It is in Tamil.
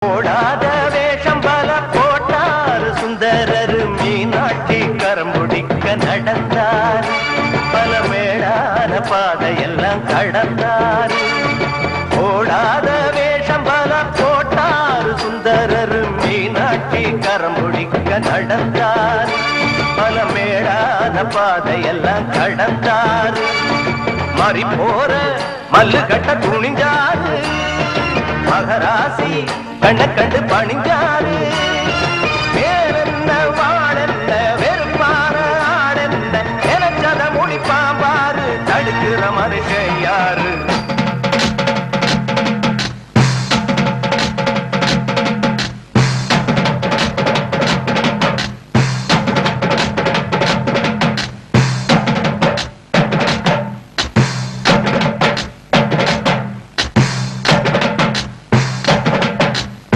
போடாத வேஷம் பல போட்டார் சுந்தரர் மீனாட்சி கரம்புடிக்க நடந்தார் பல மேடான பாதையெல்லாம் கடந்தார் போடாத வேஷம் பல போட்டார் சுந்தரர் மீனாட்சி கரம்புடிக்க நடந்தார் பல மேடான பாதையெல்லாம் கடந்தார் மாறி போற மல்லு கட்ட துணிஞ்சாரு மகராசி கண்ண கண்டு பணிஞ்சாரு